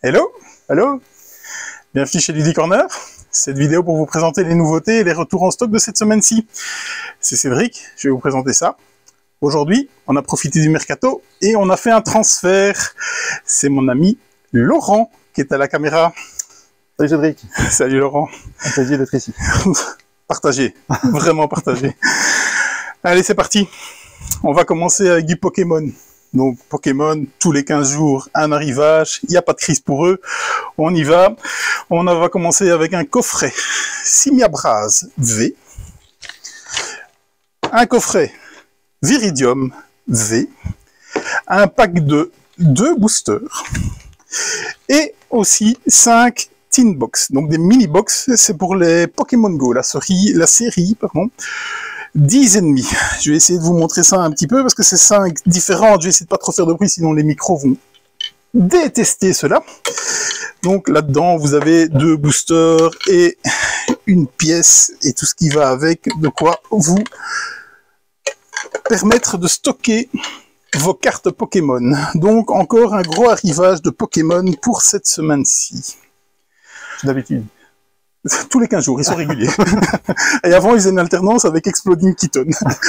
Hello, Allô? bienvenue chez Ludie Corner. Cette vidéo pour vous présenter les nouveautés et les retours en stock de cette semaine-ci. C'est Cédric, je vais vous présenter ça. Aujourd'hui, on a profité du mercato et on a fait un transfert. C'est mon ami Laurent qui est à la caméra. Salut Cédric. Salut Laurent. Un plaisir d'être ici. Partagez, vraiment partagez. Allez, c'est parti. On va commencer avec du Pokémon. Donc Pokémon, tous les 15 jours, un arrivage, il n'y a pas de crise pour eux. On y va. On va commencer avec un coffret Simiabras V, un coffret Viridium V, un pack de 2 boosters et aussi 5 Teen Box, donc des mini box, c'est pour les Pokémon Go, la série, pardon. 10 ennemis. Je vais essayer de vous montrer ça un petit peu parce que c'est 5 différentes. Je vais essayer de pas trop faire de bruit, sinon les micros vont détester cela. Donc là-dedans, vous avez 2 boosters et une pièce et tout ce qui va avec, de quoi vous permettre de stocker vos cartes Pokémon. Donc encore un gros arrivage de Pokémon pour cette semaine-ci. D'habitude. Tous les 15 jours, ils sont réguliers. Et avant, ils faisaient une alternance avec Exploding Kitten.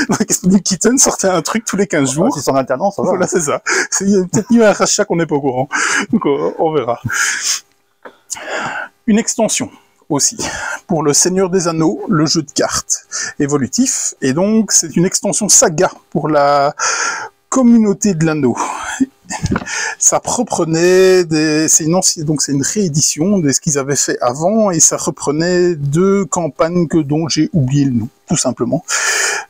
Donc Exploding Kitten sortait un truc tous les 15 jours. Si c'est en alternance, ça va. Voilà, c'est ça. Il y a peut-être eu un rachat qu'on n'est pas au courant. Donc on verra. Une extension aussi pour le Seigneur des Anneaux, le jeu de cartes évolutif. Et donc, c'est une extension saga pour la communauté de l'anneau. Ça reprenait c'est une réédition de ce qu'ils avaient fait avant et ça reprenait 2 campagnes dont j'ai oublié le nom, tout simplement.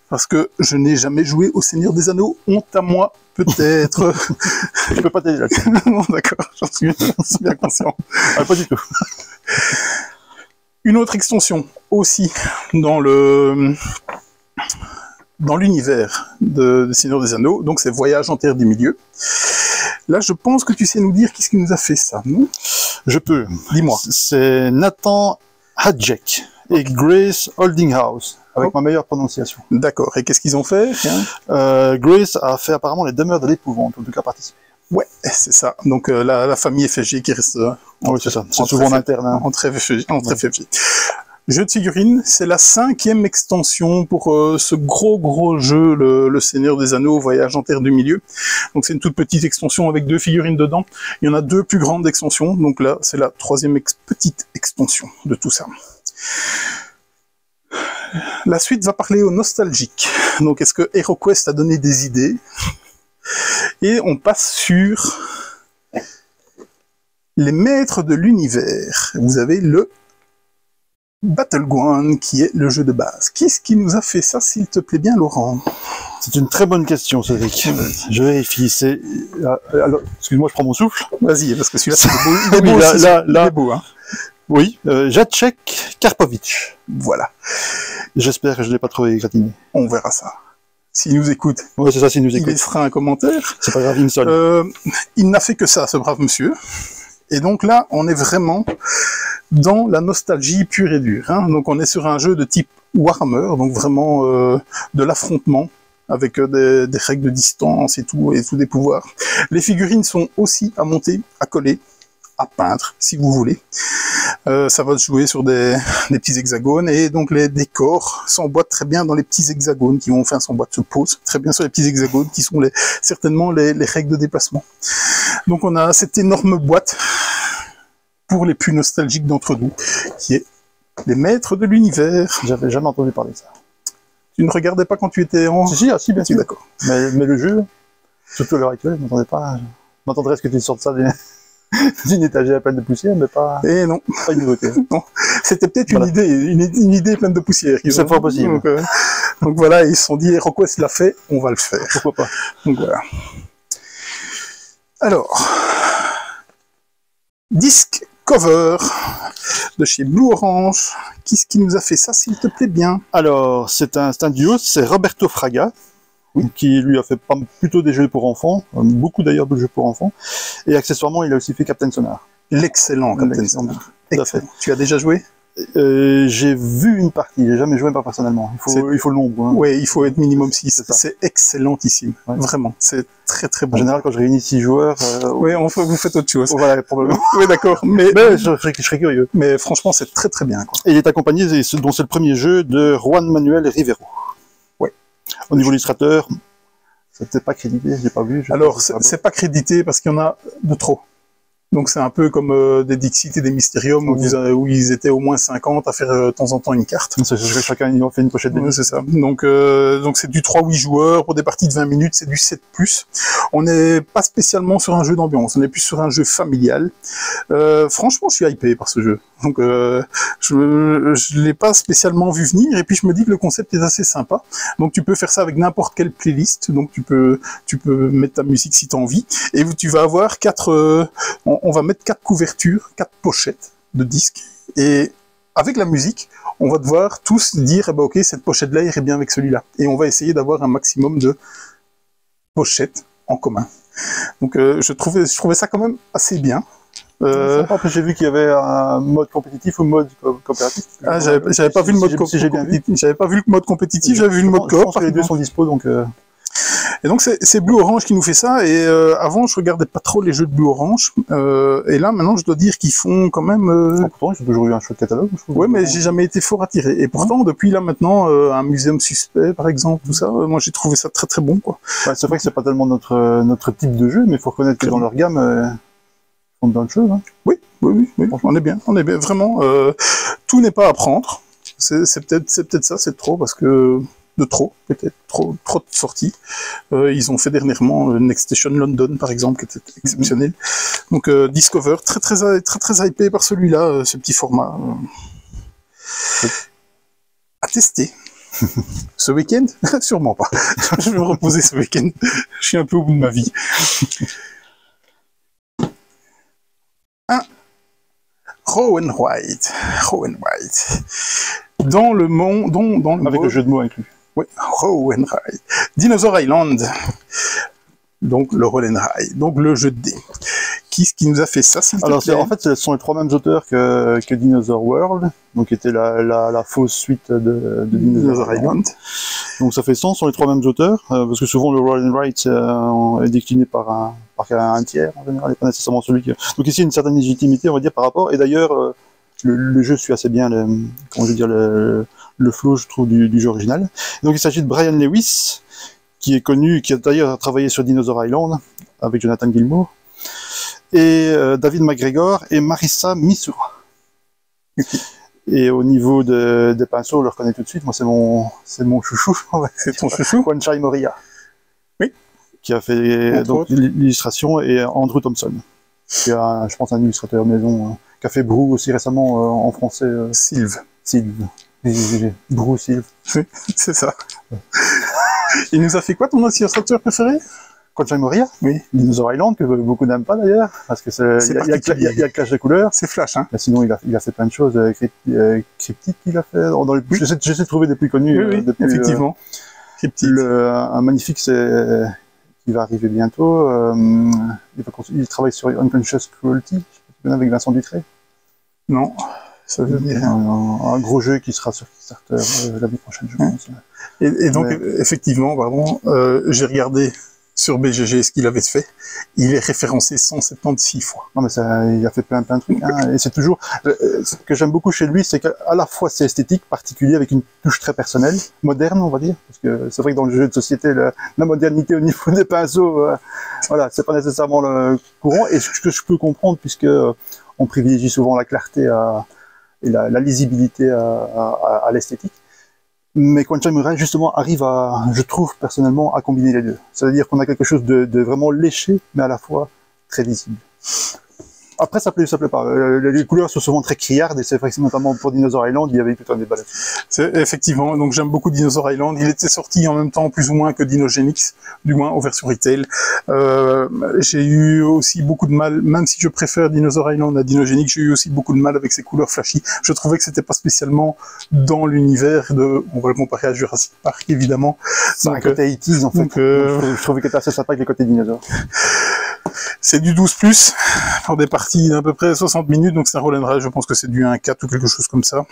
Parce que je n'ai jamais joué au Seigneur des Anneaux, honte à moi, peut-être. Je peux pas t'aider là-dessus. Non, d'accord, j'en suis bien conscient. Ah, pas du tout. Une autre extension aussi dans l'univers de Seigneur des Anneaux, donc c'est Voyage en Terre du Milieu. Là, je pense que tu sais nous dire qui ce qui nous a fait ça, non? Je peux. Dis-moi. C'est Nathan Hadjek et Grace Holdinghouse, avec ma meilleure prononciation. D'accord, et qu'est-ce qu'ils ont fait? Grace a fait apparemment les demeures de l'épouvante, en tout cas participé. Ouais, c'est ça. Donc la famille FFG qui reste Oui, c'est ça. C'est souvent en interne. Hein. Entre FFG. Jeu de figurines, c'est la 5e extension pour ce gros jeu, le Seigneur des Anneaux, Voyage en Terre du Milieu. Donc c'est une toute petite extension avec 2 figurines dedans. Il y en a 2 plus grandes extensions, donc là c'est la 3e petite extension de tout ça. La suite va parler aux nostalgiques. Donc est-ce que HeroQuest a donné des idées? Et on passe sur les maîtres de l'univers. Vous avez le Battleground, qui est le jeu de base. Qu'est-ce qui nous a fait ça, s'il te plaît bien, Laurent? C'est une très bonne question, Cédric. Je vérifie. Alors, excuse-moi, je prends mon souffle. Vas-y, parce que celui-là, c'est beau. Il est beau, là, il est beau, hein. Oui, Jacek Karpovic. Voilà. J'espère que je ne l'ai pas trop égratigné. On verra ça. S'il nous écoute, Oui, c'est ça, s'il nous il écoute. laissera un commentaire. C'est pas grave, il me sonne. Il n'a fait que ça, ce brave monsieur. Et donc là, on est vraiment dans la nostalgie pure et dure. Hein. Donc on est sur un jeu de type Warhammer, donc vraiment de l'affrontement, avec des règles de distance et tout des pouvoirs. Les figurines sont aussi à monter, à coller, à peindre, si vous voulez. Ça va se jouer sur des petits hexagones, et donc les décors s'emboîtent très bien dans les petits hexagones qui vont, se posent très bien sur les petits hexagones qui sont certainement les règles de déplacement. Donc on a cette énorme boîte pour les plus nostalgiques d'entre nous, qui est les maîtres de l'univers. J'avais jamais entendu parler de ça. Tu ne regardais pas quand tu étais en... Si, bien sûr. D'accord. Mais le jeu, surtout à l'heure actuelle, je m'attendais pas. Je m'attendrais à ce que tu sortes ça d'une étagère pleine de poussière, mais pas non. Pas une nouveauté. Non. C'était peut-être Voilà. une idée pleine de poussière. C'est fort possible. Donc voilà, ils se sont dit, HeroQuest l'a fait, on va le faire. Pourquoi pas. Donc voilà. Alors, disque cover de chez Blue Orange. Qu'est-ce qui nous a fait ça, s'il te plaît bien? Alors, c'est un duo, c'est Roberto Fraga, qui lui a fait plutôt des jeux pour enfants, beaucoup d'ailleurs de jeux pour enfants, et accessoirement il a aussi fait Captain Sonar. L'excellent Captain Sonar. Tout à fait. Tu as déjà joué? J'ai vu une partie, j'ai jamais joué pas personnellement. Il faut le nombre. Hein. Oui, il faut être minimum 6. C'est C'est excellentissime. Ouais. Vraiment, c'est très très bon. En général, quand je réunis 6 joueurs... oui, vous faites autre chose. Voilà, probablement. Oui, d'accord. Mais je serais curieux. Mais franchement, c'est très très bien. Quoi. Et il est accompagné, dont c'est le premier jeu, de Juan Manuel Rivero. Oui. Au niveau illustrateur, c'était pas crédité, j'ai pas vu. Alors, c'est pas crédité parce qu'il y en a de trop. Donc c'est un peu comme des Dixit et des Mysterium où ils étaient au moins 50 à faire de temps en temps une carte. Chacun ils ont fait une pochette. Oui, c'est ça. Donc c'est du 3-8 joueurs pour des parties de 20 minutes, c'est du 7+. On n'est pas spécialement sur un jeu d'ambiance, on est plus sur un jeu familial. Franchement, je suis hypé par ce jeu. Donc je l'ai pas spécialement vu venir et puis je me dis que le concept est assez sympa. Donc tu peux faire ça avec n'importe quelle playlist. Donc tu peux mettre ta musique si tu as envie et tu vas avoir on va mettre 4 couvertures, 4 pochettes de disques, et avec la musique, on va devoir tous dire, eh ben, ok, cette pochette-là irait bien avec celui-là. Et on va essayer d'avoir un maximum de pochettes en commun. Donc je trouvais ça quand même assez bien. J'ai vu qu'il y avait un mode compétitif ou mode coopératif. Ah, j'avais pas vu le mode compétitif. J'avais pas vu le mode compétitif, j'avais vu le mode coop. Je pense que les deux sont dispo, donc... Et donc c'est Blue Orange qui nous fait ça, et avant je regardais pas trop les jeux de Blue Orange, et là maintenant je dois dire qu'ils font quand même... Pourtant ils ont toujours eu un chouette catalogue. Ouais, mais j'ai jamais été fort attiré, et pourtant depuis là maintenant, un Muséum Suspect par exemple, tout ça, moi j'ai trouvé ça très très bon quoi. Ouais, c'est vrai que c'est pas tellement notre type de jeu, mais il faut reconnaître que dans leur gamme, ils font de bonnes choses. Hein. Oui, on est bien, vraiment, tout n'est pas à prendre, c'est peut-être ça, c'est trop, parce que... de trop, peut-être, trop de sorties. Ils ont fait dernièrement Next Station London, par exemple, qui était exceptionnel. Donc Discover, très hypé par celui-là, ce petit format. À tester. Ce week-end? Sûrement pas. Je vais me reposer ce week-end. Je suis un peu au bout de ma vie. Raw and White. Dans le monde... Avec le jeu de mots inclus. Oui, Raw and White. Dinosaur Island. Donc le Roll and Ride. Donc le jeu de dés. Qui nous a fait ça? Alors en fait, ce sont les 3 mêmes auteurs que Dinosaur World, donc qui était la fausse suite de Dinosaur Island. Donc ça fait sens, ce sont les 3 mêmes auteurs, parce que souvent le Roll and Ride est décliné par un tiers en général, et pas nécessairement celui qui... Donc ici, une certaine légitimité, on va dire, par rapport, et d'ailleurs, le jeu suit assez bien le flow, je trouve, du jeu original. Donc il s'agit de Brian Lewis, qui est connu, qui a d'ailleurs travaillé sur Dinosaur Island, avec Jonathan Gilmour, et David McGregor et Marissa Misura. Et au niveau des pinceaux, on le reconnaît tout de suite, moi c'est mon chouchou. C'est ton chouchou? Kwanchai Moria. Oui. Qui a fait l'illustration, et Andrew Thompson, qui a, je pense, un illustrateur maison, qui a fait Brou aussi récemment en français. Sylve. Brou Sylve. Oui, c'est ça. Il nous a fait quoi ton illustrateur préféré? Kwanchai Moria, oui. Dinosaur Island, que beaucoup n'aiment pas d'ailleurs, parce que il y a le clash des couleurs. C'est flash, hein. Mais sinon, il a fait plein de choses. Cryptid, il a fait. J'essaie de trouver des plus connus. Oui, effectivement. Cryptid. Un magnifique, qui va arriver bientôt. Il travaille sur Unconscious Cruelty, je sais pas si tu connais, avec Vincent Dutré. Non, ça veut dire un gros jeu qui sera sur Kickstarter l'année prochaine, je pense. Et donc, effectivement, pardon, j'ai regardé sur BGG ce qu'il avait fait, il est référencé 176 fois. Non mais il a fait plein de trucs, hein, et c'est toujours... ce que j'aime beaucoup chez lui, c'est qu'à la fois c'est esthétique, particulier, avec une touche très personnelle, moderne on va dire, parce que c'est vrai que dans le jeu de société, la modernité au niveau des pinceaux, voilà, c'est pas nécessairement le courant, et ce que je peux comprendre, puisque on privilégie souvent la clarté et la lisibilité à l'esthétique. Mais Kwanchai Moria, justement, arrive je trouve personnellement, à combiner les deux. C'est-à-dire qu'on a quelque chose de vraiment léché, mais à la fois très lisible. Après, ça plaît pas. Les couleurs sont souvent très criardes, et c'est vrai que notamment pour Dinosaur Island, il y avait plutôt un débat là-dessus. Effectivement, donc j'aime beaucoup Dinosaur Island. Il était sorti en même temps, plus ou moins, que Dinogenix, du moins, aux versions retail. J'ai eu aussi beaucoup de mal, même si je préfère Dinosaur Island à Dinogenix, j'ai eu aussi beaucoup de mal avec ses couleurs flashy. Je trouvais que c'était pas spécialement dans l'univers on va le comparer à Jurassic Park, évidemment. C'est un côté 80s, en fait. Donc, je trouvais que c'était assez sympa avec les côtés dinosaures. C'est du 12+, pour des parties d'à peu près 60 minutes, donc c'est un roll and ride, je pense que c'est du 1-4 ou quelque chose comme ça,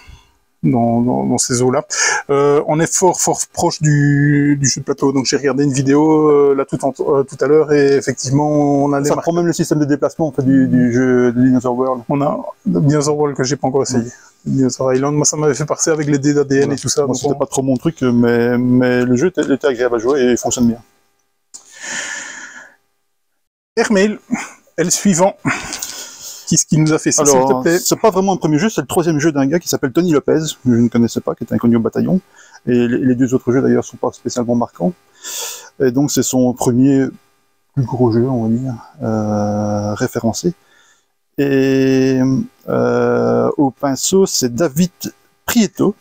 dans ces eaux-là. On est fort proche du jeu de plateau, donc j'ai regardé une vidéo là tout à l'heure, et effectivement, on a Ça prend même le système de déplacement en fait, du jeu de Dinosaur World. On a Dinosaur World que j'ai pas encore essayé. Dinosaur Island, moi ça m'avait fait passer avec les dés d'ADN Voilà. et tout ça. Moi, c'était pas trop mon truc, mais le jeu était agréable à jouer et il fonctionne bien. Airmail est le suivant. Qu'est-ce qui nous a fait ça, s'il te plaît? C'est pas vraiment un premier jeu, c'est le troisième jeu d'un gars qui s'appelle Tony Lopez, que je ne connaissais pas, qui était inconnu au bataillon. Et les deux autres jeux d'ailleurs sont pas spécialement marquants. Et donc c'est son premier plus gros jeu, on va dire, référencé. Et au pinceau, c'est David Prieto,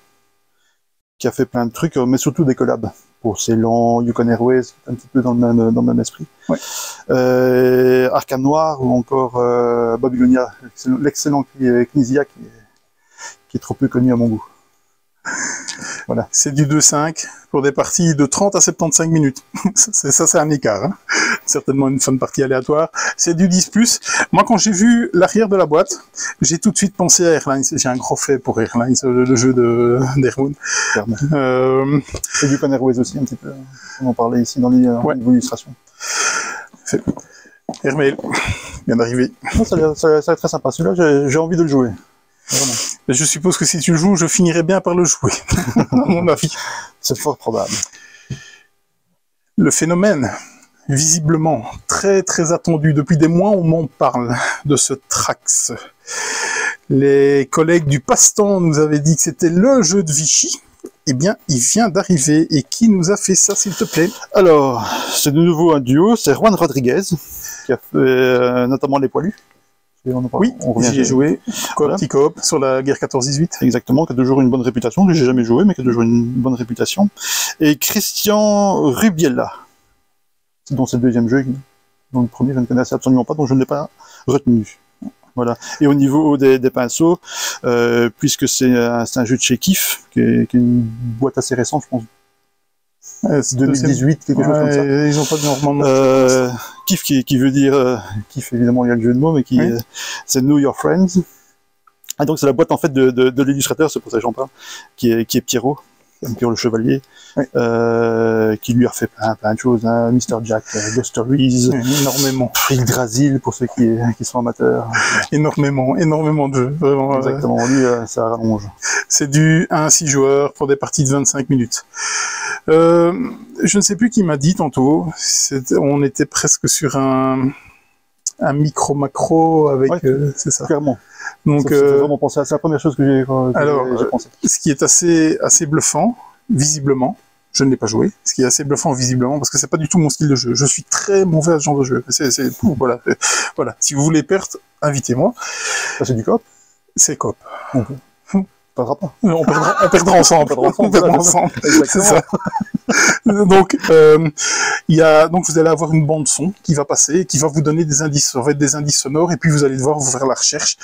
qui a fait plein de trucs, mais surtout des collabs. Pour Ceylan, Yukon Airways, un petit peu dans le même esprit. Ouais. Arkham Noir, ou encore Babylonia, l'excellent Knizia, qui est trop peu connu à mon goût. Voilà. C'est du 2-5 pour des parties de 30 à 75 minutes. Ça, c'est un écart. Hein. Certainement une fin de partie aléatoire. C'est du 10+. Moi, quand j'ai vu l'arrière de la boîte, j'ai tout de suite pensé à Airlines. J'ai un gros fait pour Airlines, le jeu d'Airmoon. Et Yukon Airways aussi, un petit peu. On en parlait ici dans l'illustration. Airmail, vient d'arriver. Ça a l'air très sympa. Celui-là, j'ai envie de le jouer. Vraiment. Je suppose que si tu le joues, je finirai bien par le jouer, à mon avis. C'est fort probable. Le phénomène, visiblement, très très attendu. Depuis des mois, on m'en parle de ce Trax. Les collègues du Passe-Temps nous avaient dit que c'était le jeu de Vichy. Eh bien, il vient d'arriver. Et qui nous a fait ça, s'il te plaît? Alors, c'est de nouveau un duo. C'est Juan Rodriguez, qui a fait notamment Les Poilus. Oui, j'y ai joué, petit coop, sur la guerre 14-18. Exactement, qui a toujours une bonne réputation. J'ai jamais joué, mais qui a toujours une bonne réputation. Et Christian Rubiella, dont c'est le deuxième jeu. Dont le premier, je ne connaissais absolument pas, donc je ne l'ai pas retenu. Voilà. Et au niveau des pinceaux, puisque c'est un jeu de chez Kif, qui est une boîte assez récente, je pense. 2018, quelque chose comme ça. Ils ont pas de Kif qui veut dire Kif, évidemment il y a le jeu de mots, mais c'est Know Your Friends. Ah, donc c'est la boîte en fait de l'illustrateur, c'est pour ça que j'en parle, qui est Pierrot le Chevalier, qui lui a fait plein de choses, hein, Mr. Jack, Ghost Stories, énormément. Yggdrasil pour ceux qui sont amateurs. Énormément de jeux, vraiment. Exactement, lui ça rallonge. C'est du 1 à 6 joueurs pour des parties de 25 minutes. Je ne sais plus qui m'a dit tantôt, on était presque sur un micro-macro avec... c'est ça. Clairement. Donc, vraiment pensé, c'est la première chose que j'ai pensé. Ce qui est assez bluffant, visiblement, je ne l'ai pas joué, ce qui est assez bluffant visiblement, parce que c'est pas du tout mon style de jeu. Je suis très mauvais à ce genre de jeu. Voilà. Si vous voulez perdre, invitez-moi. Ça, c'est du coop? C'est coop. Okay. Pas. On perdra ensemble. On perdra ensemble. C'est ça. Donc, donc vous allez avoir une bande son qui va passer, qui va vous donner des indices, ça va être des indices sonores, et puis vous allez devoir vous faire la recherche,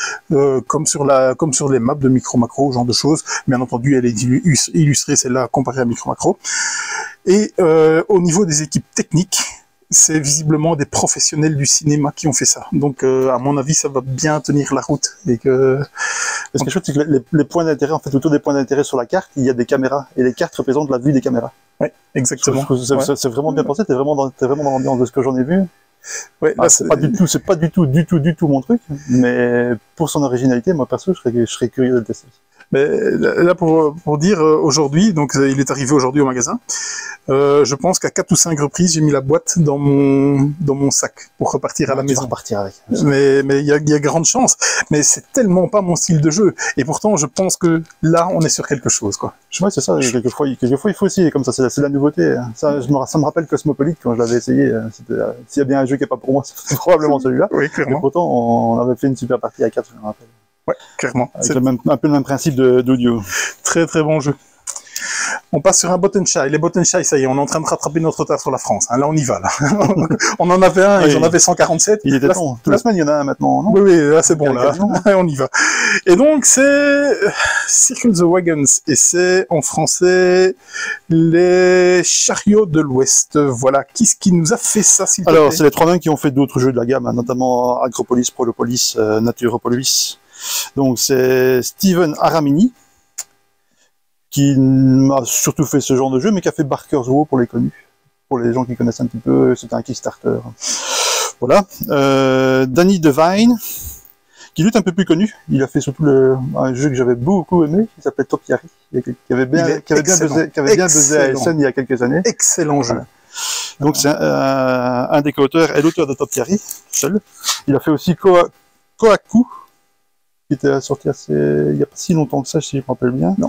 comme sur les maps de Micro Macro, ce genre de choses. Bien entendu, elle est illustrée, celle-là, comparée à Micro Macro. Et au niveau des équipes techniques, c'est visiblement des professionnels du cinéma qui ont fait ça. Donc, à mon avis, ça va bien tenir la route. Et que... Ce qui est chouette, c'est que les points d'intérêt, en fait, autour des points d'intérêt sur la carte, il y a des caméras. Et les cartes représentent la vue des caméras. Oui, exactement. C'est vraiment bien pensé, t'es vraiment dans l'ambiance de ce que j'en ai vu. Ouais, c'est pas du tout mon truc, mais pour son originalité, moi perso, je serais curieux de le tester. Mais là, pour dire, aujourd'hui, donc il est arrivé aujourd'hui au magasin, je pense qu'à 4 ou 5 reprises, j'ai mis la boîte dans mon sac pour repartir à la maison. Repartir avec. Mais il y a grande chance. Mais c'est tellement pas mon style de jeu. Et pourtant, je pense que là, on est sur quelque chose, quoi. Ouais, c'est ça. Quelquefois, il faut essayer comme ça. C'est la nouveauté. Ça me rappelle Cosmopolite quand je l'avais essayé. S'il y a bien un jeu qui est pas pour moi, c'est probablement celui-là. Oui, clairement. Et pourtant, on avait fait une super partie à 4, je me rappelle. Ouais, clairement. C'est un peu le même principe d'audio. Très très bon jeu. On passe sur un Bottenshy. Les Bottenshy, ça y est, on est en train de rattraper notre retard sur la France. Hein. Là, on y va. Là. On en avait un, ils en avaient 147. Il était temps. Toute la semaine, il y en a un maintenant, non? Oui, oui, là, c'est bon, là. On y va. Et donc, c'est Circle the Wagons. Et c'est, en français, les chariots de l'Ouest. Voilà. Qui nous a fait ça, s'il te plaît? Alors, c'est les trois nains qui ont fait d'autres jeux de la gamme, hein, notamment Agropolis, Prolopolis, Naturopolis. Donc, c'est Steven Aramini, qui m'a surtout fait ce genre de jeu, mais qui a fait Barker's Row pour les connus. Pour les gens qui connaissent un petit peu, c'était un Kickstarter. Voilà. Danny Devine, qui lui est un peu plus connu. Il a fait surtout un jeu que j'avais beaucoup aimé, qui s'appelait Topiary, qui avait bien buzzé à SN il y a quelques années. Excellent jeu. Voilà. Donc c'est un des co-auteurs et l'auteur de Topiary, seul. Il a fait aussi Kohaku, qui était sorti il n'y a pas si longtemps que ça, si je me rappelle bien. Non.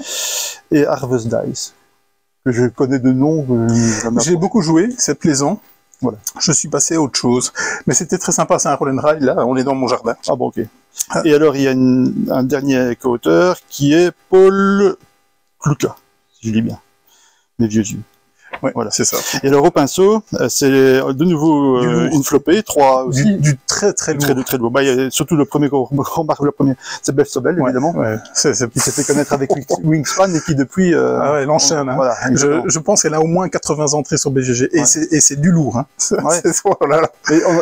Et Harvest Dice, que je connais de nom. J'ai beaucoup joué, c'est plaisant. Voilà. Je suis passé à autre chose. Mais c'était très sympa, c'est un roll and ride, là, on est dans mon jardin. Ah bon, ok. Et alors, il y a un dernier co-auteur qui est Paul Kluka, si je dis bien. Mes vieux yeux. Ouais, voilà, c'est ça. Et alors, au pinceau, c'est de nouveau une flopée, 3 aussi. Du très très lourd. Très lourd. Bah, il y a surtout le premier qu'on remarque, c'est Beth Sobel, évidemment. Ouais. Qui s'est fait connaître avec Wingspan et qui depuis... ah ouais, l'enchaîne. Hein. Voilà, je pense qu'elle a au moins 80 entrées sur BGG. Et c'est du lourd. Hein. Ouais.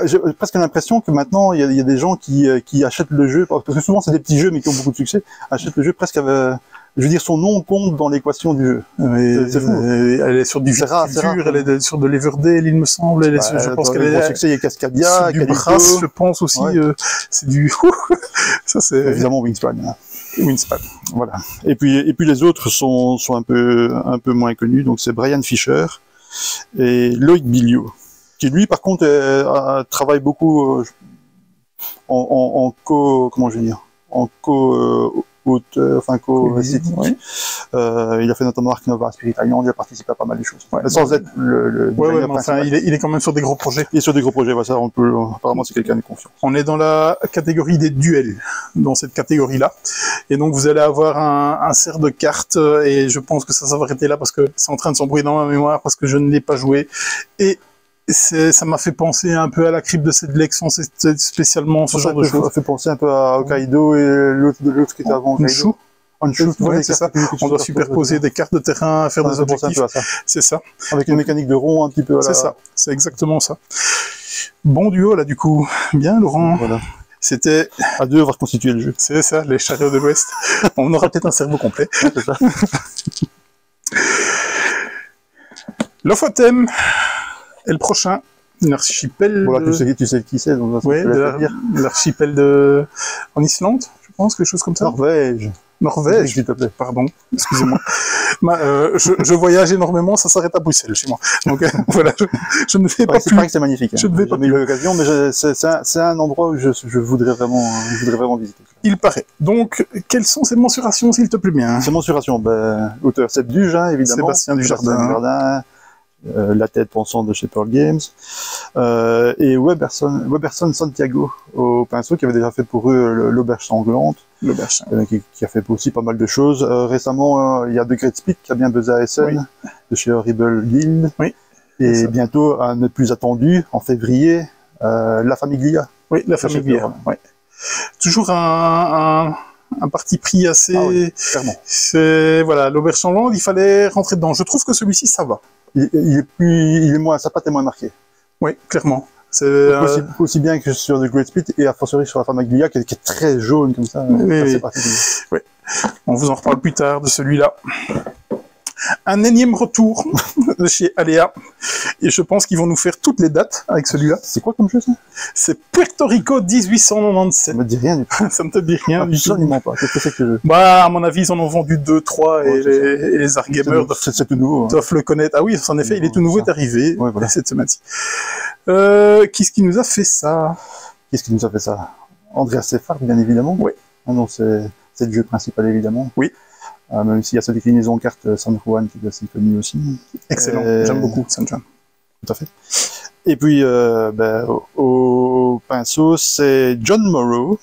J'ai presque l'impression que maintenant, il y a des gens qui achètent le jeu, parce que souvent c'est des petits jeux mais qui ont beaucoup de succès, achètent le jeu presque avec... Je veux dire, son nom compte dans l'équation du jeu. C'est fou. Elle est sur du Viticulture, elle est sur de l'Everdale, il me semble. Elle est sur, je pense qu'elle est... succès, il y a Cascadia, du Brass, je pense aussi. Ouais. C'est du... Ça, c'est... Évidemment, Wingspan. Wingspan. Voilà. Et puis les autres sont un peu moins connus. Donc, c'est Brian Fisher et Loïc Billiot, qui lui, par contre, travaille beaucoup comment je vais dire, auteur, enfin co-esthétique. Ouais. Il a fait notamment Ark Nova, Spirit Island, il a participé à pas mal de choses. Ouais, sans être mais enfin, il est quand même sur des gros projets. Il est sur des gros projets, ça, on peut, apparemment c'est quelqu'un de confiance. On est dans la catégorie des duels, dans cette catégorie-là. Et donc vous allez avoir un cerf de cartes, et je pense que ça va arrêter là parce que c'est en train de s'embrouiller dans ma mémoire, parce que je ne l'ai pas joué. Et ça m'a fait penser un peu à la crypte de Sedlec sans spécialement ce genre de choses. Ça fait penser un peu à Hokkaido et l'autre qui était avant Hokkaido. Ouais, c'est ça. On doit superposer des cartes de terrain, faire des objectifs. C'est ça. Avec une mécanique de rond un petit peu. C'est ça. C'est exactement ça. Bon duo là du coup. Bien Laurent. Voilà. C'était... À deux, on va reconstituer le jeu. C'est ça, les chariots de l'Ouest. On aura peut-être un cerveau complet. C'est ça. Lofoten. Et le prochain, une archipel. Voilà, tu sais qui c'est. Oui, l'archipel en Islande, je pense, quelque chose comme ça. Norvège, s'il te plaît. Pardon, excusez-moi. Je voyage énormément, ça s'arrête à Bruxelles chez moi. Donc voilà, je ne vais pas plus. C'est vrai que c'est magnifique. Hein. Je ne vais pas eu l'occasion, mais c'est un endroit où je voudrais vraiment visiter. Il paraît. Donc, quelles sont ces mensurations, s'il te plaît bien? Ces mensurations, auteur Seb Dujardin, évidemment. Sébastien Dujardin. La tête pensante de chez Pearl Games, et Weberson Santiago au pinceau, qui avait déjà fait pour eux l'Auberge Sanglante, qui a fait aussi pas mal de choses. Récemment, il y a The Great Split qui a bien buzzé à SN, de chez Horrible Guild, et bientôt, un ne plus attendu, en février, La Famiglia. Oui, La Famiglia. Ouais. Toujours un parti pris assez... clairement. Voilà, l'Auberge Sanglante, il fallait rentrer dedans. Je trouve que celui-ci, ça va. Il est moins, sa patte est moins marquée. Oui, clairement. Aussi bien que sur The Great Split et a fortiori sur la Famiglia qui est très jaune comme ça. Oui. On vous en reparle plus tard de celui-là. Un énième retour de chez Alea. Et je pense qu'ils vont nous faire toutes les dates avec celui-là. C'est quoi comme jeu ça? C'est Puerto Rico 1897. Ça me dit rien du tout. Ça ne te dit rien du tout. Absolument pas. Qu'est-ce que c'est que ce jeu? À mon avis, ils en ont vendu 2, 3 et les Argamers c'est tout nouveau. Doivent le connaître. Ah oui, en effet, il est tout nouveau, est arrivé cette semaine-ci. Qui est-ce qui nous a fait ça? Qu'est-ce qui nous a fait ça? Andreas Seffard, bien évidemment. Oui. Ah non, c'est le jeu principal, évidemment. Oui. Même s'il y a sa déclinaison en carte San Juan qui est assez connue aussi. Excellent, j'aime beaucoup San Juan. Tout à fait. Et puis, au pinceau, c'est John Morrow.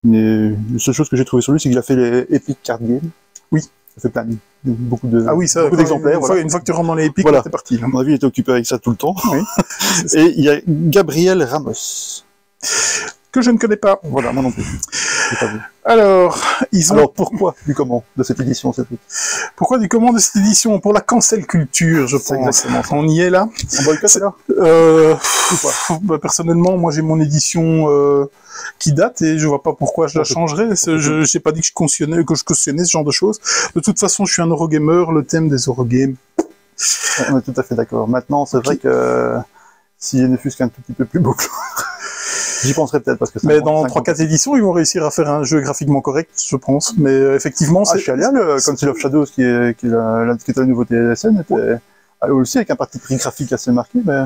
La seule chose que j'ai trouvé sur lui, c'est qu'il a fait les Epic Card Games. Oui. Ça fait plein de, beaucoup de, Ah oui, ça, beaucoup d'exemplaires. Une fois que tu rentres dans les Epic, Voilà. t'es parti. Là. À mon avis, il était occupé avec ça tout le temps. Oui. Et il y a Gabriel Ramos. Que je ne connais pas. Voilà, moi non plus. J'ai pas vu. Alors, ils ont... Alors, pourquoi du comment de cette édition, cette week? Pourquoi du comment de cette édition? Pour la cancel culture, je C'est pense. exactement ça. On y est là. On boycotte, c'est là? Bah, personnellement, moi j'ai mon édition qui date et je vois pas pourquoi je la changerais. Je n'ai pas dit que je cautionnais ce genre de choses. De toute façon, je suis un Eurogamer, le thème des Eurogames. On est tout à fait d'accord. Maintenant, c'est vrai que s'il ne fût qu'un tout petit peu plus beau que l'autre, j'y penserais peut-être parce que ça. Mais dans 3-4 éditions, ils vont réussir à faire un jeu graphiquement correct, je pense. Mais effectivement, c'est... Ah, le Council of Shadows, qui est la nouveauté SN, était aussi avec un parti pris graphique assez marqué, mais...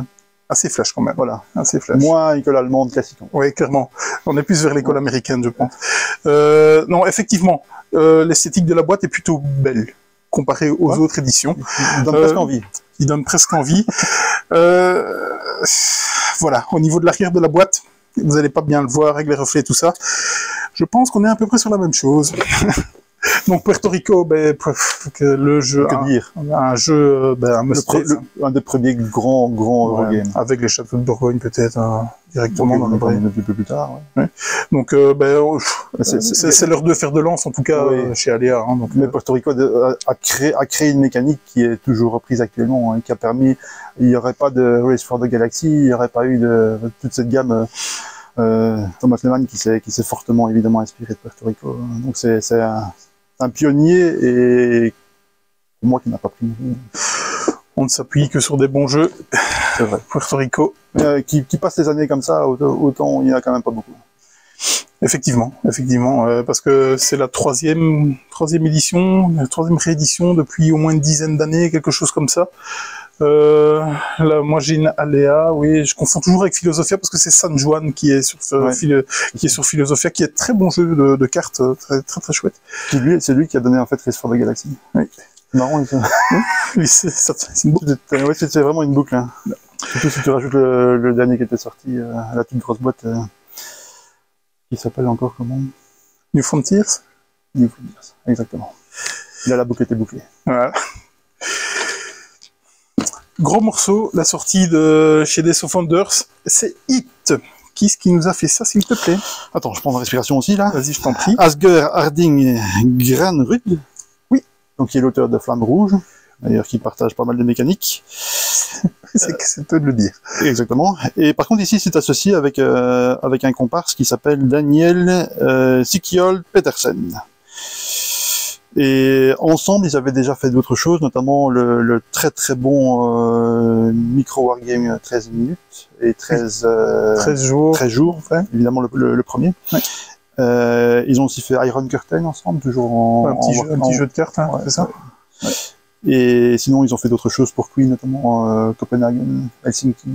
Assez flash quand même. Voilà. Assez flash. Moins école allemande classique. Oui, clairement. On est plus vers l'école américaine, je pense. Non, effectivement, l'esthétique de la boîte est plutôt belle, comparée aux autres éditions. Il donne presque envie. Il donne presque envie. Voilà, au niveau de l'arrière de la boîte, vous n'allez pas bien le voir avec les reflets et tout ça. Je pense qu'on est à peu près sur la même chose. Donc Puerto Rico, que le jeu, que dire, un jeu, un des premiers grands Eurogames. Avec les châteaux de Bourgogne peut-être directement dans le vrai. Un petit peu plus tard. Ouais. Donc c'est leur de fer de lance en tout cas chez Alea. Hein, donc, mais Puerto Rico a créé une mécanique qui est toujours reprise actuellement, hein, qui a permis, il n'y aurait pas de Race for the Galaxy, il n'y aurait pas eu de toute cette gamme. Thomas Lehmann qui s'est fortement évidemment inspiré de Puerto Rico. Donc c'est un pionnier et pour moi qui n'a pas pris. On ne s'appuie que sur des bons jeux. C'est vrai. Puerto Rico. Qui passe les années comme ça, autant il n'y en a quand même pas beaucoup. Effectivement, parce que c'est la troisième édition, la troisième réédition depuis au moins une dizaine d'années, quelque chose comme ça. Là, moi j'ai une Alea, oui, je confonds toujours avec Philosophia parce que c'est San Juan qui est sur Philosophia, qui est très bon jeu de cartes, très chouette. C'est lui qui a donné en fait Race for the Galaxy. Oui. C'est marrant. Oui, c'est une boucle. Ouais, c'est vraiment une boucle. Hein. Surtout si tu rajoutes le dernier qui était sorti, la toute grosse boîte, qui s'appelle encore comment? New Frontiers. New Frontiers, exactement. Là, la boucle était bouclée. Voilà. Gros morceau, la sortie de chez Days of Wonders, c'est Hit. Qui nous a fait ça, s'il te plaît? Attends, je prends ma respiration aussi, là. Vas-y, je t'en prie. Asger Harding Granrud. Oui. Donc, qui est l'auteur de Flamme Rouge. D'ailleurs, qui partage pas mal de mécaniques. C'est peu de le dire. Exactement. Et par contre, ici, c'est associé avec un comparse qui s'appelle Daniel Sikiol Petersen. Et ensemble, ils avaient déjà fait d'autres choses, notamment le très très bon micro wargame 13 minutes et 13 jours. 13 jours, ouais. Évidemment le premier. Ouais. Ils ont aussi fait Iron Curtain ensemble, toujours en un petit jeu de cartes, hein, ouais, c'est ça. Ouais. Et sinon, ils ont fait d'autres choses pour Queen, notamment Copenhagen, Helsinki,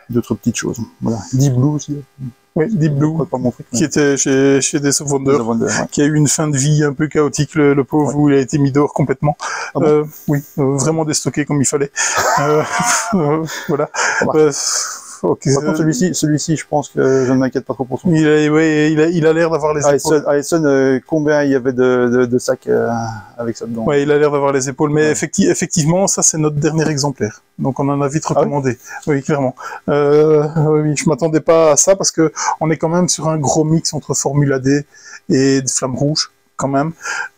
d'autres petites choses. Voilà. Deep Blue aussi. Oui, Deep Blue, pas mon truc, qui était chez Days of Wonder, ouais. Qui a eu une fin de vie un peu chaotique, le pauvre, où il a été mis dehors complètement. Ah bon vraiment déstocké comme il fallait. Voilà. Okay. Par contre, celui-ci, je pense que je ne m'inquiète pas trop pour son. Il a l'air d'avoir les épaules. Alison, combien il y avait de sacs avec ça dedans? Ouais, il a l'air d'avoir les épaules, mais effectivement, ça c'est notre dernier exemplaire. Donc on en a vite recommandé. Oui, clairement. Oui, je m'attendais pas à ça parce que on est quand même sur un gros mix entre Formula D et Flamme Rouge. Quand même.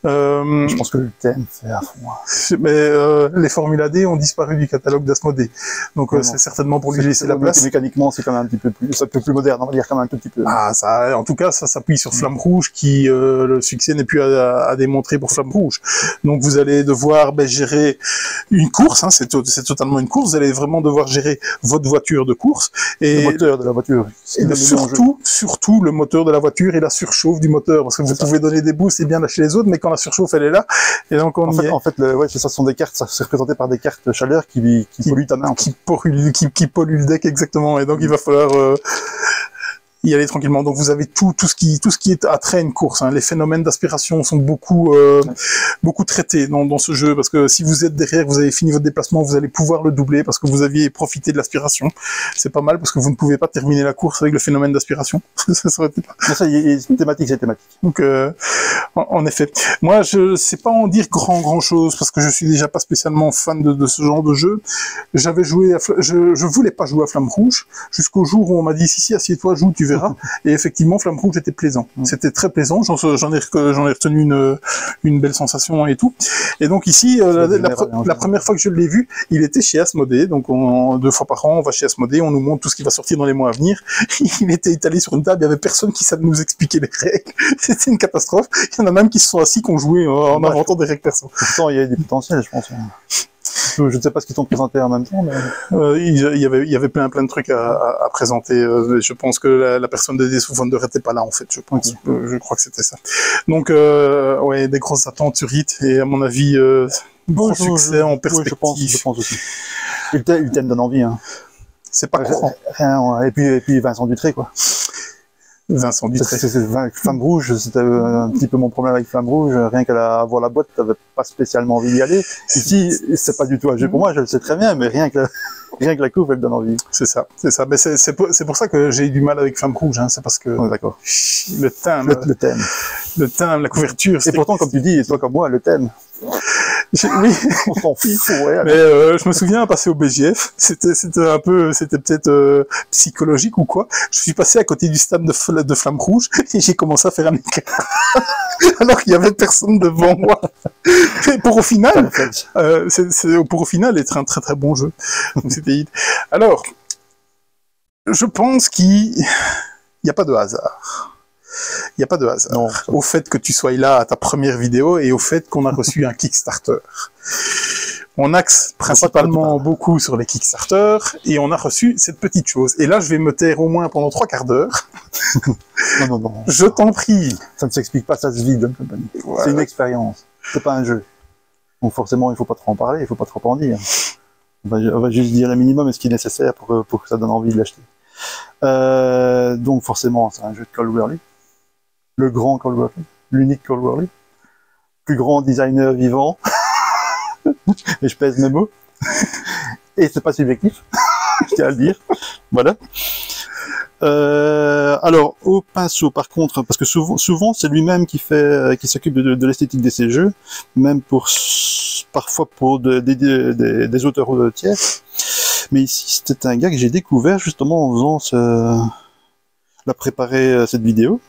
Je pense que le thème fait à fond. Mais les Formula D ont disparu du catalogue d'Asmodée. Donc c'est certainement pour lui laisser la place. Mécaniquement, c'est quand même un petit peu plus moderne, on va dire quand même un tout petit peu. Ah, ça, en tout cas, ça s'appuie sur Flamme Rouge qui, le succès n'est plus à démontrer pour Flamme Rouge. Donc vous allez devoir gérer une course, hein, c'est totalement une course, vous allez vraiment devoir gérer votre voiture de course. Et le moteur de la voiture. Et surtout le moteur de la voiture et la surchauffe du moteur, parce que vous pouvez donner des boosts et bien lâcher les autres, mais quand la surchauffe elle est là, et donc en fait, c'est ça, ce sont des cartes, ça c'est représenté par des cartes chaleur qui polluent ta main. Qui polluent le deck exactement, et donc il va falloir y aller tranquillement. Donc vous avez tout ce qui est attrait à une course. Hein. Les phénomènes d'aspiration sont beaucoup traités dans ce jeu, parce que si vous êtes derrière, vous avez fini votre déplacement, vous allez pouvoir le doubler parce que vous aviez profité de l'aspiration. C'est pas mal parce que vous ne pouvez pas terminer la course avec le phénomène d'aspiration. Ça serait pas. Mais ça, c'est thématique. Donc En effet. Moi, je sais pas en dire grand chose parce que je suis déjà pas spécialement fan de ce genre de jeu. J'avais joué je voulais pas jouer à Flamme Rouge jusqu'au jour où on m'a dit si, assieds-toi, joue, tu verras. Et effectivement, Flamme Rouge était plaisant. C'était très plaisant. J'en ai retenu une belle sensation et tout. Et donc ici, la première fois que je l'ai vu, il était chez Asmodée. Donc 2 fois par an, on va chez Asmodée, on nous montre tout ce qui va sortir dans les mois à venir. Il était étalé sur une table, il y avait personne qui savait nous expliquer les règles. C'était une catastrophe. Il y en a même qui se sont assis, qui ont joué en inventant des règles perso. Pourtant, il y a des potentiels, je pense. Je ne sais pas ce qu'ils t'ont présenté en même temps, mais... il y avait plein de trucs à présenter. Je pense que la personne de Days of Wonder n'était pas là, en fait, je pense. Okay. Je crois que c'était ça. Donc, ouais, des grosses attentes sur Hit, et à mon avis, bon succès en perspective. Oui, je pense aussi. Le thème donne envie, hein. C'est pas courant. Et puis Vincent Dutré, quoi. Vincent Dutré. Flamme Rouge, c'était un petit peu mon problème avec Flamme Rouge. Rien qu'à voir la boîte, t'avais pas spécialement envie d'y aller. Ici, c'est pas du tout un jeu pour moi, je le sais très bien, mais rien que la couve, elle donne envie. C'est ça. Mais c'est pour ça que j'ai eu du mal avec Flamme Rouge, hein. C'est parce que... Oh, d'accord. Le thème. Le thème, la couverture. Et pourtant, comme tu dis, et toi comme moi, le thème. Oui, on s'en fout. Ouais, mais je me souviens passer au BGF, c'était peut-être psychologique ou quoi. Je suis passé à côté du stand de Flamme Rouge et j'ai commencé à faire un écart alors qu'il y avait personne devant moi. Et pour au final être un très bon jeu. Donc c'était Hit. Alors, je pense qu'il n'y a pas de hasard. Il n'y a pas de hasard. Non, au fait que tu sois là à ta première vidéo et au fait qu'on a reçu un Kickstarter. On axe principalement beaucoup sur les Kickstarter et on a reçu cette petite chose. Et là, je vais me taire au moins pendant 3 quarts d'heure. Non. Je t'en prie. Ça ne s'explique pas, ça se vit, John Company. Ouais. C'est une expérience. C'est pas un jeu. Donc forcément, il faut pas trop en parler, il faut pas trop en dire. On va juste dire le minimum et ce qui est nécessaire pour que ça donne envie de l'acheter. Donc forcément, c'est un jeu de Cole Wehrle. Le grand Cole Wehrle, l'unique Cole Wehrle, plus grand designer vivant, et je pèse mes mots, et c'est pas subjectif, je tiens à le dire, voilà. Alors, au pinceau, par contre, parce que souvent c'est lui-même qui s'occupe de l'esthétique de ces jeux, même parfois pour des auteurs tiers, mais ici c'était un gars que j'ai découvert justement en faisant préparer cette vidéo.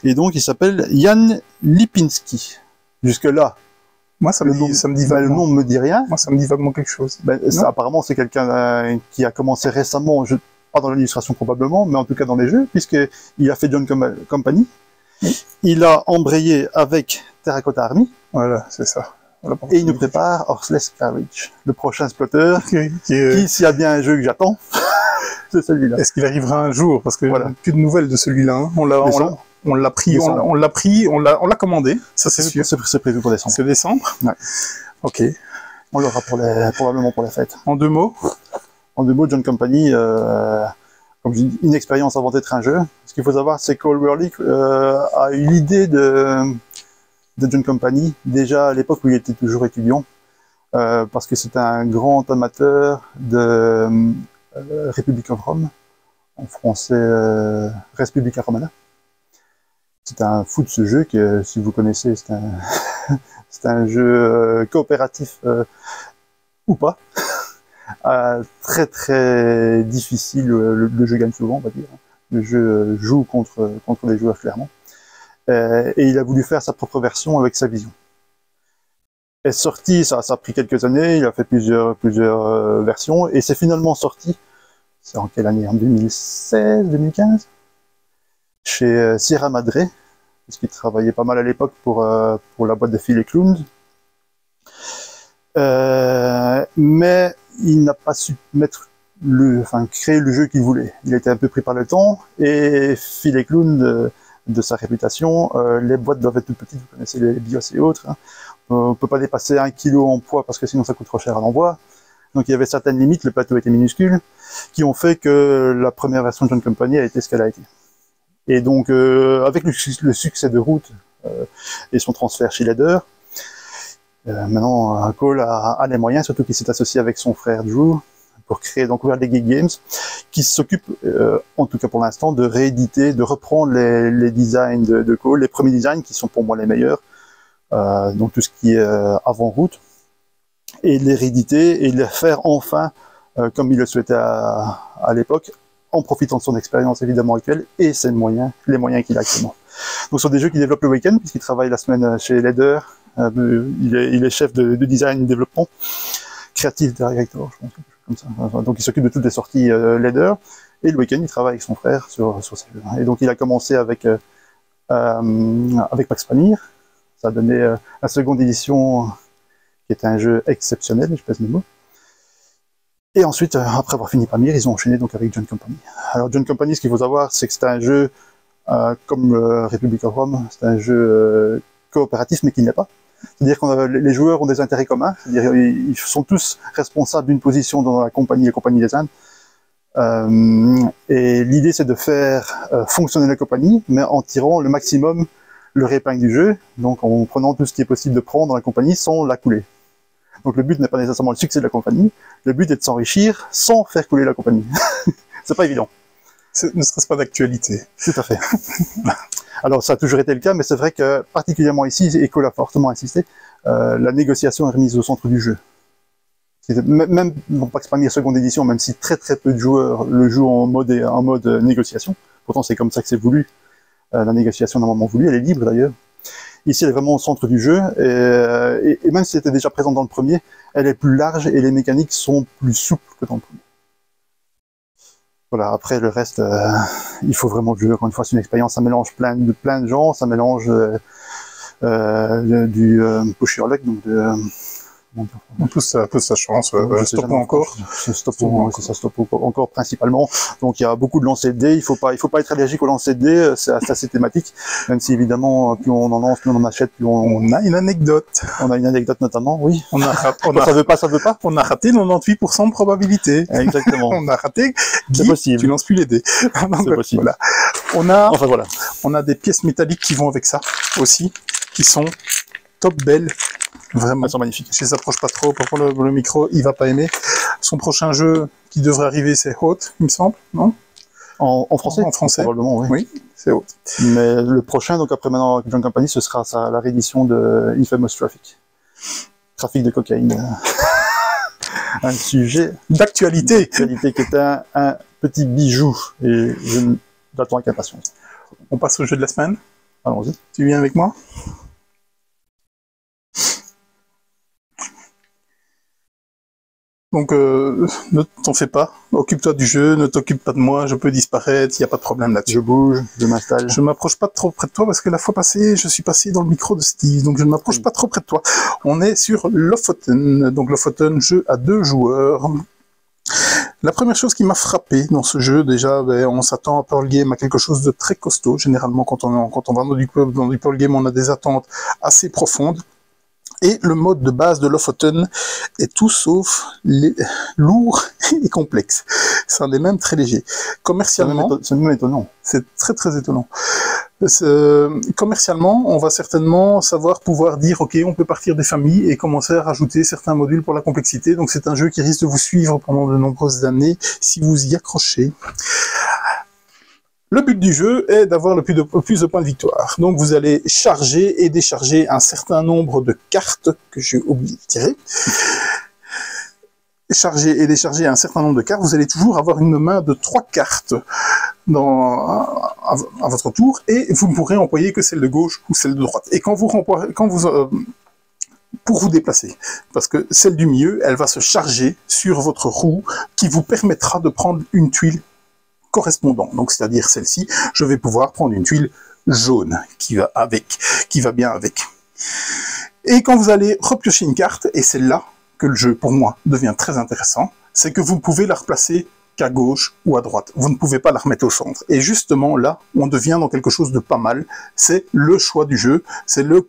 Et donc, il s'appelle Jan Lipinski. Jusque-là. Moi, ça me dit vaguement. Le nom me dit rien. Moi, ça me dit vaguement quelque chose. Apparemment, c'est quelqu'un qui a commencé récemment, pas dans l'illustration probablement, mais en tout cas dans les jeux, puisqu'il a fait John Company. Oui. Il a embrayé avec Terracotta Army. Voilà, c'est ça. Voilà, et il nous prépare Horseless Carriage, le prochain Splotter, qui s'il y a bien un jeu que j'attends, c'est celui-là. Est-ce qu'il arrivera un jour? Parce que voilà. Plus de nouvelles de celui-là. Hein. On l'a pris, on l'a commandé, ça c'est sûr. C'est prévu pour décembre. C'est décembre? Ouais. Ok. On l'aura probablement pour les fêtes. En 2 mots? En 2 mots, John Company, comme je dis, une expérience avant d'être un jeu. Ce qu'il faut savoir, c'est que Cole Wehrle a eu l'idée de John Company, déjà à l'époque où il était toujours étudiant, parce que c'est un grand amateur de Republic of Rome, en français Respublica Romana. C'est un fou de ce jeu que, si vous connaissez, c'est un jeu coopératif ou pas. Très difficile, le jeu gagne souvent, on va dire. Le jeu joue contre les joueurs, clairement. Et il a voulu faire sa propre version avec sa vision. Est sorti, ça a pris quelques années, il a fait plusieurs versions, et c'est finalement sorti, c'est en quelle année? En 2016, 2015 chez Sierra Madre, parce qu'il travaillait pas mal à l'époque pour la boîte de Phil Eklund. Mais il n'a pas su créer le jeu qu'il voulait. Il était un peu pris par le temps, et Phil Eklund, de sa réputation, les boîtes doivent être toutes petites, vous connaissez les BIOS et autres. Hein. On ne peut pas dépasser 1 kg en poids parce que sinon ça coûte trop cher à l'envoi. Donc il y avait certaines limites, le plateau était minuscule, qui ont fait que la première version de John Company a été ce qu'elle a été. Et donc avec le succès de Root et son transfert chez Leader, maintenant Cole a les moyens, surtout qu'il s'est associé avec son frère Drew pour créer donc Whirligig Games, qui s'occupe, en tout cas pour l'instant, de rééditer, de reprendre les designs de Cole, les premiers designs qui sont pour moi les meilleurs, donc tout ce qui est avant-route, et les rééditer et les faire enfin comme il le souhaitait à l'époque, en profitant de son expérience évidemment actuelle et ses moyens, les moyens qu'il a actuellement. Donc ce sont des jeux qu'il développe le week-end, puisqu'il travaille la semaine chez Leader. Il est chef de design et développement, creative director, je pense, comme ça. Donc il s'occupe de toutes les sorties Leader, et le week-end il travaille avec son frère sur ces jeux. Et donc il a commencé avec Max Pamir. Ça a donné la seconde édition, qui est un jeu exceptionnel, je pèse mes mots. Et ensuite, après avoir fini Pamir, ils ont enchaîné donc avec John Company. Alors John Company, ce qu'il faut savoir, c'est que c'est un jeu comme Republic of Rome, c'est un jeu coopératif, mais qui ne l'est pas. C'est-à-dire que les joueurs ont des intérêts communs, c'est-à-dire ils sont tous responsables d'une position dans la compagnie des Indes. Et l'idée, c'est de faire fonctionner la compagnie, mais en tirant le maximum leur épingle du jeu, donc en prenant tout ce qui est possible de prendre dans la compagnie sans la couler. Donc le but n'est pas nécessairement le succès de la compagnie, le but est de s'enrichir sans faire couler la compagnie. C'est pas évident. Ne serait-ce pas d'actualité. Tout à fait. Alors ça a toujours été le cas, mais c'est vrai que particulièrement ici, et Cole a fortement insisté, la négociation est remise au centre du jeu. Même non pas que c'est pas mis à seconde édition, même si très peu de joueurs le jouent en mode négociation. Pourtant c'est comme ça que c'est voulu. La négociation normalement voulue, elle est libre d'ailleurs. Ici, elle est vraiment au centre du jeu, et même si elle était déjà présente dans le premier, elle est plus large et les mécaniques sont plus souples que dans le premier. Voilà, après le reste, il faut vraiment jouer. Encore une fois, c'est une expérience, ça mélange plein de gens, ça mélange du push your luck, donc on pousse sa chance, stoppons encore. Stoppons encore principalement. Donc il y a beaucoup de lancers de dés, il faut pas être allergique aux lancers de dés, c'est assez thématique, même si évidemment plus on en lance, plus on en achète, plus on a une anecdote. On a une anecdote notamment, oui. Ça veut pas. On a raté 98% de probabilité. Exactement. On a raté. C'est possible. Tu lances plus les dés. C'est possible. Voilà. Enfin voilà. On a des pièces métalliques qui vont avec ça aussi, qui sont top belles. Vraiment, elles sont magnifiques. Je les approche pas trop pour le micro, il va pas aimer. Son prochain jeu qui devrait arriver, c'est Haute, il me semble, non? En français? En français. Probablement, oui. Oui, c'est Haute. Mais le prochain, donc après maintenant, John Company, ce sera la réédition de Infamous Traffic. Trafic de cocaïne. Un sujet d'actualité. Qui est un petit bijou. Et je l'attends avec impatience. On passe au jeu de la semaine. Allons-y. Tu viens avec moi? Donc, ne t'en fais pas, occupe-toi du jeu, ne t'occupe pas de moi, je peux disparaître, il n'y a pas de problème là-dessus. Je bouge, je m'installe. Je ne m'approche pas trop près de toi parce que la fois passée, je suis passé dans le micro de Steve, donc je ne m'approche pas trop près de toi. On est sur Lofoten, donc Lofoten, jeu à 2 joueurs. La première chose qui m'a frappé dans ce jeu, déjà, on s'attend à Pearl Game à quelque chose de très costaud. Généralement, quand on va dans du Pearl Game, on a des attentes assez profondes. Et le mode de base de Lofoten est tout sauf lourd et complexe. Ça en est même très léger. Commercialement, c'est même étonnant. C'est très étonnant. Commercialement, on va certainement pouvoir dire ok, on peut partir des familles et commencer à rajouter certains modules pour la complexité. Donc c'est un jeu qui risque de vous suivre pendant de nombreuses années si vous y accrochez. Le but du jeu est d'avoir le plus de points de victoire. Donc vous allez charger et décharger un certain nombre de cartes que j'ai oublié de tirer. Charger et décharger un certain nombre de cartes, vous allez toujours avoir une main de 3 cartes à votre tour, et vous ne pourrez employer que celle de gauche ou celle de droite. Et pour vous déplacer, parce que celle du milieu, elle va se charger sur votre roue, qui vous permettra de prendre une tuile correspondante. Donc c'est-à-dire celle-ci, je vais pouvoir prendre une tuile jaune qui va bien avec. Et quand vous allez repiocher une carte, et c'est là que le jeu, pour moi, devient très intéressant, c'est que vous ne pouvez la replacer qu'à gauche ou à droite. Vous ne pouvez pas la remettre au centre. Et justement, là, on devient dans quelque chose de pas mal. C'est le choix du jeu.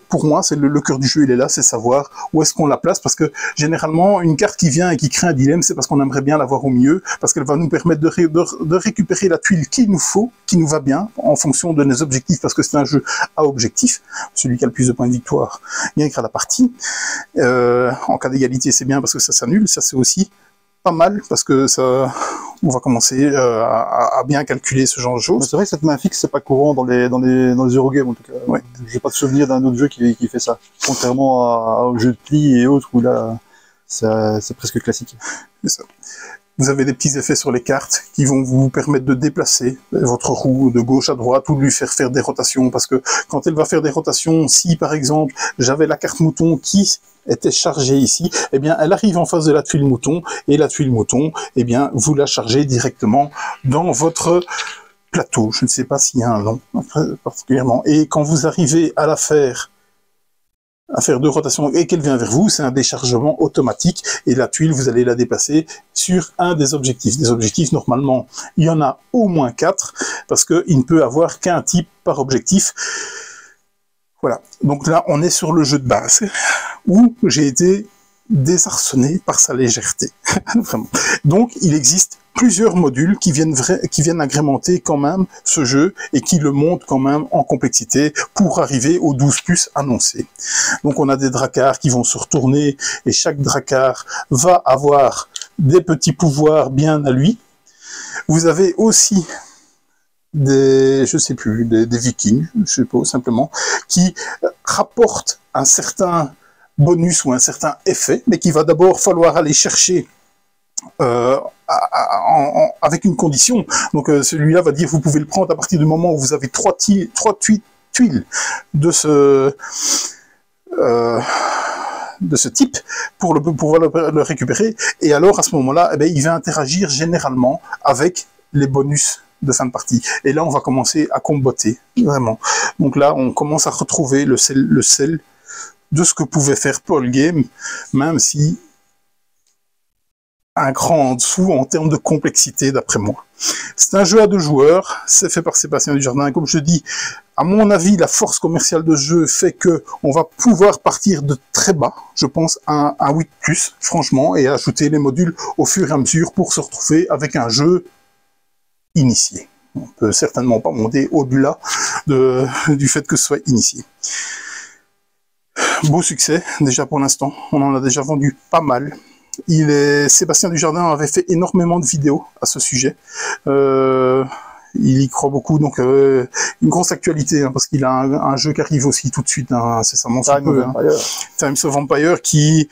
Pour moi, c'est le cœur du jeu, il est là, c'est savoir où est-ce qu'on la place, parce que généralement, une carte qui vient et qui crée un dilemme, c'est parce qu'on aimerait bien l'avoir au mieux, parce qu'elle va nous permettre de récupérer la tuile qu'il nous faut, qui nous va bien, en fonction de nos objectifs, parce que c'est un jeu à objectif. Celui qui a le plus de points de victoire gagnera la partie. En cas d'égalité, c'est bien, parce que ça s'annule. Ça, c'est aussi pas mal, parce que ça, on va commencer à bien calculer ce genre de Mais choses. c'est vrai que cette main fixe, c'est pas courant dans les Eurogames, en tout cas. Ouais. J'ai pas de souvenir d'un autre jeu qui fait ça. Contrairement aux jeux de pli et autres, où là, c'est presque classique. C'est ça. Vous avez des petits effets sur les cartes qui vont vous permettre de déplacer votre roue de gauche à droite ou de lui faire des rotations, parce que quand elle va faire des rotations, si par exemple j'avais la carte mouton qui était chargée ici, eh bien elle arrive en face de la tuile mouton, et la tuile mouton, eh bien vous la chargez directement dans votre plateau. Je ne sais pas s'il y a un nom particulièrement. Et quand vous arrivez à la faire deux rotations et qu'elle vient vers vous, c'est un déchargement automatique et la tuile, vous allez la déplacer sur un des objectifs. Des objectifs, normalement, il y en a au moins 4 parce qu'il ne peut avoir qu'un type par objectif. Voilà. Donc là, on est sur le jeu de base où j'ai été désarçonné par sa légèreté. Vraiment. Donc, il existe plusieurs modules qui viennent agrémenter quand même ce jeu et qui le montent quand même en complexité pour arriver aux 12+ annoncés. Donc on a des dracars qui vont se retourner et chaque dracar va avoir des petits pouvoirs bien à lui. Vous avez aussi des vikings, je suppose simplement, qui rapportent un certain bonus ou un certain effet, mais qu'il va d'abord falloir aller chercher avec une condition. Donc celui-là va dire vous pouvez le prendre à partir du moment où vous avez 3 tuiles de ce type pour pouvoir le récupérer, et alors à ce moment-là, eh bien, il va interagir généralement avec les bonus de fin de partie. Et là, on va commencer à comboter, vraiment. Donc là, on commence à retrouver le sel de ce que pouvait faire Paul Game, même si un cran en dessous en termes de complexité, d'après moi. C'est un jeu à 2 joueurs, c'est fait par Sébastien Dujardin. Comme je dis, à mon avis, la force commerciale de ce jeu fait que on va pouvoir partir de très bas, je pense, à un 8+, franchement, et ajouter les modules au fur et à mesure pour se retrouver avec un jeu initié. On peut certainement pas monter au-delà du fait que ce soit initié. Beau succès, déjà pour l'instant. On en a déjà vendu pas mal. Sébastien Dujardin avait fait énormément de vidéos à ce sujet. Il y croit beaucoup, donc une grosse actualité, hein, parce qu'il a un jeu qui arrive aussi tout de suite, hein, incessamment sous peu. Times of Empire qui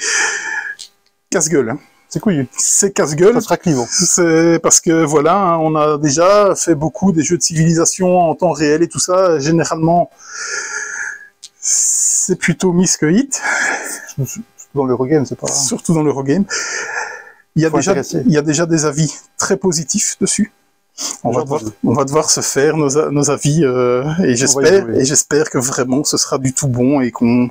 casse-gueule. Hein. C'est couillu. C'est casse-gueule. Ça sera clivant. C'est parce que voilà, hein, on a déjà fait beaucoup des jeux de civilisation en temps réel et tout ça. Généralement, c'est plutôt miss que hit. Dans l'Eurogame, c'est pas... Surtout dans l'Eurogame. Il y a déjà des avis très positifs dessus. On va devoir se faire nos avis et j'espère que vraiment ce sera du tout bon et qu'on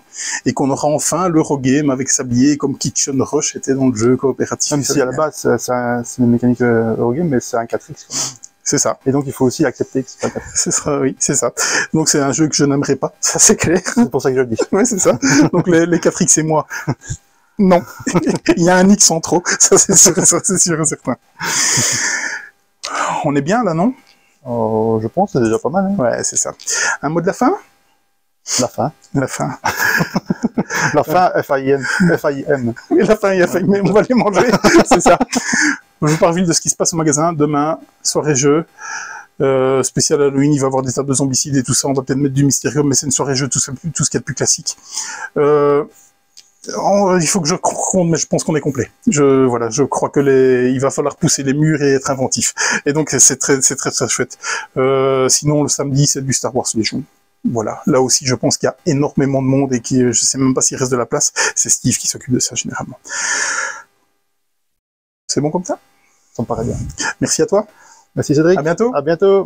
aura enfin l'Eurogame avec sablier comme Kitchen Rush était dans le jeu coopératif. Même si à la base c'est une mécanique Eurogame, mais c'est un 4X quand même. C'est ça. Et donc il faut aussi accepter que c'est pas 4X. Oui, c'est ça. Donc c'est un jeu que je n'aimerais pas, ça c'est clair. C'est pour ça que je le dis. Oui, c'est ça. Donc les 4X et moi, non. Il y a un X en trop, ça c'est sûr et certain. On est bien là, non? Je pense que c'est déjà pas mal. Hein. Ouais, c'est ça. Un mot de la fin? La fin. La fin. La fin, F-I-M. F-I-M. Oui, la fin, on va les manger, c'est ça. Je vous parle de ce qui se passe au magasin. Demain, soirée jeu. Spécial Halloween, il va y avoir des tables de zombicides et tout ça. On va peut-être mettre du Mysterium, mais c'est une soirée jeu, tout ce qu'il y a de plus classique. Il faut que je compte, mais je pense qu'on est complet. Je crois que il va falloir pousser les murs et être inventif. Et donc c'est très chouette. Sinon le samedi c'est du Star Wars Légion. Voilà, là aussi je pense qu'il y a énormément de monde et je sais même pas s'il reste de la place. C'est Steve qui s'occupe de ça généralement. C'est bon comme ça? Ça me paraît bien. Merci à toi. Merci Cédric. À bientôt. À bientôt.